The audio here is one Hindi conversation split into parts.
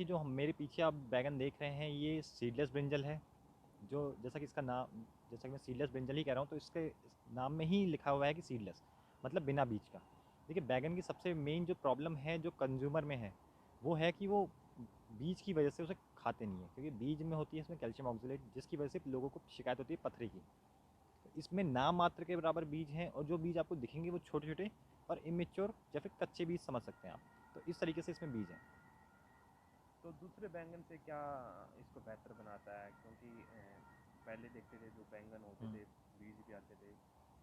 देखिए जो हम मेरे पीछे आप बैगन देख रहे हैं ये सीडलेस ब्रिंजल है। जो जैसा कि इसका नाम, जैसा कि मैं सीडलेस ब्रिंजल ही कह रहा हूँ, तो इसके नाम में ही लिखा हुआ है कि सीडलेस मतलब बिना बीज का। देखिए बैगन की सबसे मेन जो प्रॉब्लम है जो कंज्यूमर में है वो है कि वो बीज की वजह से उसे खाते नहीं है, क्योंकि बीज में होती है इसमें कैल्शियम ऑक्जेलेट, जिसकी वजह से लोगों को शिकायत होती है पथरी की। तो इसमें नाम मात्र के बराबर बीज हैं, और जो बीज आपको दिखेंगे वो छोटे छोटे और इमेच्योर या फिर कच्चे बीज समझ सकते हैं आप। तो इस तरीके से इसमें बीज हैं। तो दूसरे बैंगन से क्या इसको बेहतर बनाता है? क्योंकि पहले देखते थे जो बैंगन होते हम्म। थे, बीज भी आते थे,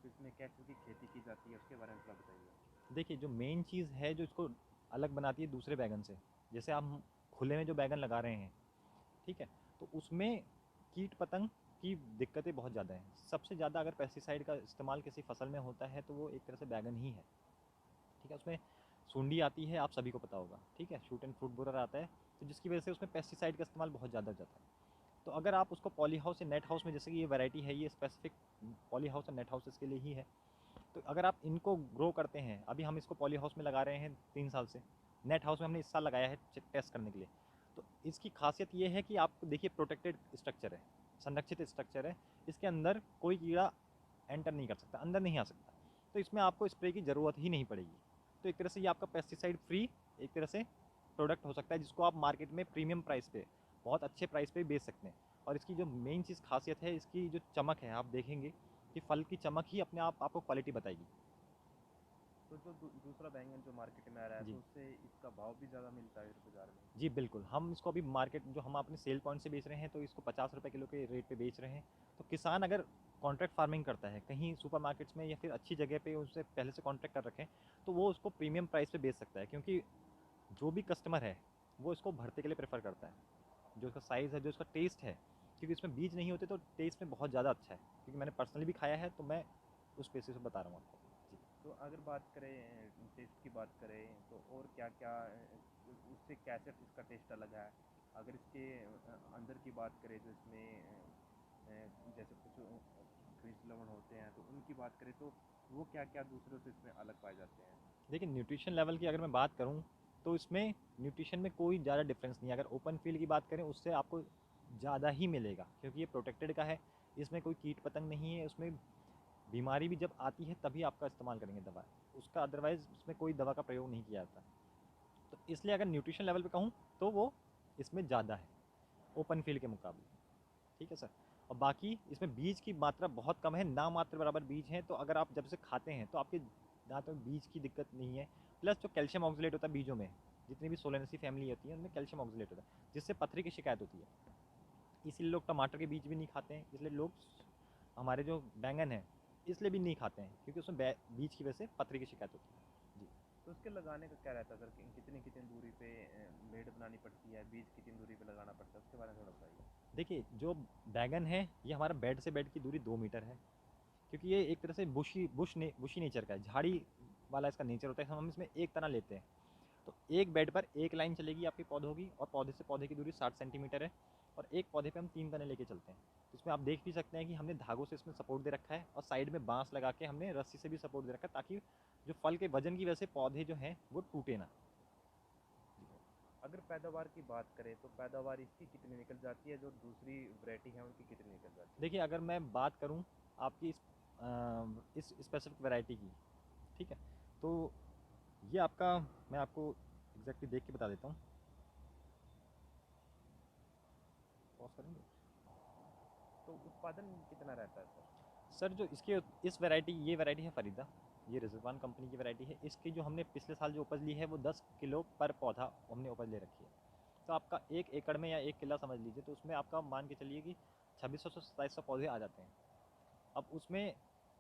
तो इसमें कैसे की खेती की जाती है उसके बारे में थोड़ा बताइए। देखिए जो मेन चीज़ है जो इसको अलग बनाती है दूसरे बैगन से, जैसे हम खुले में जो बैगन लगा रहे हैं, ठीक है, तो उसमें कीट पतंग की दिक्कतें बहुत ज़्यादा हैं। सबसे ज़्यादा अगर पेस्टिसाइड का इस्तेमाल किसी फसल में होता है तो वो एक तरह से बैगन ही है। ठीक है, उसमें सूंडी आती है, आप सभी को पता होगा, ठीक है, शूट एंड फ्रूट बोरर आता है, तो जिसकी वजह से उसमें पेस्टिसाइड का इस्तेमाल बहुत ज़्यादा हो जाता है। तो अगर आप उसको पॉली हाउस या नेट हाउस में, जैसे कि ये वैरायटी है, ये स्पेसिफिक पॉली हाउस और नेट हाउस इसके लिए ही है, तो अगर आप इनको ग्रो करते हैं, अभी हम इसको पॉली हाउस में लगा रहे हैं 3 साल से, नेट हाउस में हमने इस साल लगाया है टेस्ट करने के लिए। तो इसकी खासियत ये है कि आप देखिए प्रोटेक्टेड स्ट्रक्चर है, संरक्षित स्ट्रक्चर है, इसके अंदर कोई कीड़ा एंटर नहीं कर सकता, अंदर नहीं आ सकता। तो इसमें आपको स्प्रे की ज़रूरत ही नहीं पड़ेगी। तो एक तरह से ये आपका पेस्टिसाइड फ्री एक तरह से प्रोडक्ट हो सकता है, जिसको आप मार्केट में प्रीमियम प्राइस पे, बहुत अच्छे प्राइस पे बेच सकते हैं। और इसकी जो मेन चीज़ खासियत है, इसकी जो चमक है, आप देखेंगे कि फल की चमक ही अपने आप आपको क्वालिटी बताएगी। तो जो दूसरा बैंगन जो मार्केट में आ रहा है, जी। तो उससे इसका भाव भी ज़्यादा मिलता है इस बाज़ार में? जी बिल्कुल, हम इसको अभी मार्केट जो हम अपने सेल पॉइंट से बेच रहे हैं, तो इसको 50 रुपये किलो के रेट पे बेच रहे हैं। तो किसान अगर कॉन्ट्रैक्ट फार्मिंग करता है कहीं सुपर मार्केट्स में या फिर अच्छी जगह पे, उससे पहले से कॉन्ट्रैक्ट कर रखें, तो वो उसको प्रीमियम प्राइस पे बेच सकता है, क्योंकि जो भी कस्टमर है वो इसको भरते के लिए प्रेफर करता है। जो इसका साइज़ है, जो इसका टेस्ट है, क्योंकि इसमें बीज नहीं होते तो टेस्ट में बहुत ज़्यादा अच्छा है, क्योंकि मैंने पर्सनली भी खाया है, तो मैं उस बेसिस पे बता रहा हूँ आपको। जी। तो अगर बात करें टेस्ट की बात करें, तो और क्या-क्या उससे कैसे इसका टेस्ट अलग है? अगर इसके अंदर की बात करें, जो इसमें जैसे कुछ खनिज लवण होते हैं, तो उनकी बात करें तो वो क्या-क्या दूसरों से इसमें अलग पाए जाते हैं? देखिए न्यूट्रिशन लेवल की अगर मैं बात करूँ, तो इसमें न्यूट्रिशन में कोई ज़्यादा डिफरेंस नहीं है। अगर ओपन फील्ड की बात करें उससे आपको ज़्यादा ही मिलेगा, क्योंकि ये प्रोटेक्टेड का है, इसमें कोई कीट पतंग नहीं है, उसमें बीमारी भी जब आती है तभी आपका इस्तेमाल करेंगे दवा, उसका अदरवाइज़ उसमें कोई दवा का प्रयोग नहीं किया जाता। तो इसलिए अगर न्यूट्रिशन लेवल पे कहूँ तो वो इसमें ज़्यादा है ओपन फील्ड के मुकाबले। ठीक है सर। और बाकी इसमें बीज की मात्रा बहुत कम है, ना मात्र बराबर बीज हैं, तो अगर आप जब से खाते हैं तो आपके दांतों में बीज की दिक्कत नहीं है। प्लस जो कैल्शियम ऑक्सलेट होता है बीजों में, जितनी भी सोलेनेसी फैमिली होती है उनमें कैल्शियम ऑक्सलेट होता है, जिससे पथरी की शिकायत होती है। इसीलिए लोग टमाटर के बीज भी नहीं खाते हैं, इसलिए लोग हमारे जो बैंगन है इसलिए भी नहीं खाते हैं, क्योंकि उसमें बीज की वजह से पथरी की शिकायत होती है। जी। तो उसके लगाने का क्या रहता है सर? कि कितनी-कितनी दूरी पे बेड बनानी पड़ती है, बीज कितनी दूरी पे लगाना पड़ता है? उसके बारे में थोड़ा बताइए। देखिए जो बैगन है ये हमारा बेड से बेड की दूरी 2 मीटर है, क्योंकि ये एक तरह से बुशी नेचर का है, झाड़ी वाला इसका नेचर होता है। हम इसमें एक तना लेते हैं, तो एक बेड पर एक लाइन चलेगी आपके पौधों की, और पौधे से पौधे की दूरी 60 सेंटीमीटर है, और एक पौधे पे हम 3 तने लेके चलते हैं। तो इसमें आप देख भी सकते हैं कि हमने धागों से इसमें सपोर्ट दे रखा है, और साइड में बांस लगा के हमने रस्सी से भी सपोर्ट दे रखा है, ताकि जो फल के वजन की वजह से पौधे जो हैं वो टूटे ना। अगर पैदावार की बात करें, तो पैदावार इसकी कितनी निकल जाती है, जो दूसरी वैरायटी है उनकी कितनी निकल जाती है? देखिए अगर मैं बात करूं आपकी इस स्पेसिफिक वैरायटी की, ठीक है, तो ये आपका, मैं आपको एग्जैक्टली देख के बता देता हूँ। पॉज करेंगे। तो उत्पादन कितना रहता है सर? सर जो इसके इस वैरायटी, ये वैरायटी है फरीदा, ये रिजवान कंपनी की वैरायटी है। इसकी जो हमने पिछले साल जो उपज ली है वो 10 किलो पर पौधा हमने उपज ले रखी है। तो आपका 1 एकड़ में या 1 किला समझ लीजिए, तो उसमें आपका मान के चलिए कि 2600 से 2700 पौधे आ जाते हैं। अब उसमें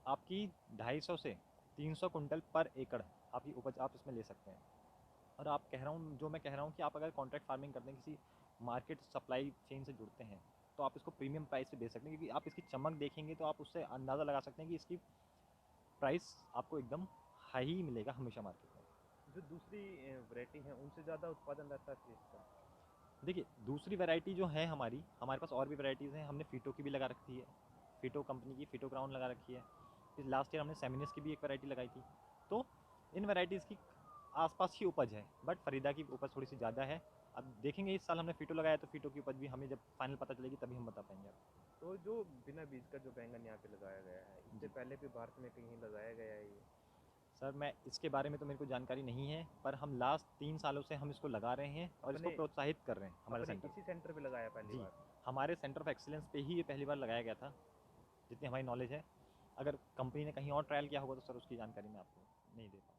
आपकी 250 से 300 कुंटल पर एकड़ आपकी उपज आप इसमें ले सकते हैं। और आप कह रहा हूँ, जो मैं कह रहा हूँ कि आप अगर कॉन्ट्रैक्ट फार्मिंग करते हैं, किसी मार्केट सप्लाई चेन से जुड़ते हैं, तो आप इसको प्रीमियम प्राइस पे बेच सकते हैं, क्योंकि आप इसकी चमक देखेंगे तो आप उससे अंदाज़ा लगा सकते हैं कि इसकी प्राइस आपको एकदम हाई ही मिलेगा हमेशा मार्केट में। जो दूसरी वैरायटी है उनसे ज़्यादा उत्पादन रहता है फिर इसका? देखिए दूसरी वैरायटी जो है हमारे पास और भी वैरायटीज़ हैं। हमने फ़ीटो की भी लगा रखी है, फ़ीटो कंपनी की फ़ीटो क्राउन लगा रखी है। फिर लास्ट ईयर हमने सेमिनस की भी एक वैरायटी लगाई थी। तो इन वैरायटीज़ की आसपास ही उपज है, बट फरीदा की उपज थोड़ी सी ज़्यादा है, अब देखेंगे इस साल हमने फ़ीटो लगाया तो फ़ीटो की उपज भी हमें जब फाइनल पता चलेगी तभी हम बता पाएंगे आपको। तो जो बिना बीज का जो बैंगन यहाँ पे लगाया गया है, इससे जी पहले भी भारत में कहीं लगाया गया है ये? सर, मैं इसके बारे में तो मेरे को जानकारी नहीं है, पर हम लास्ट 3 सालों से हम इसको लगा रहे हैं और इसको अपने प्रोत्साहित कर रहे हैं हमारे अपने सेंटर इसी पे। सेंटर पे लगाया पहली जी, बार? हमारे सेंटर ऑफ एक्सीलेंस पे ही ये पहली बार लगाया गया था, जितनी हमारी नॉलेज है। अगर कंपनी ने कहीं और ट्रायल किया होगा तो सर उसकी जानकारी मैं आपको नहीं दे पाऊँगा।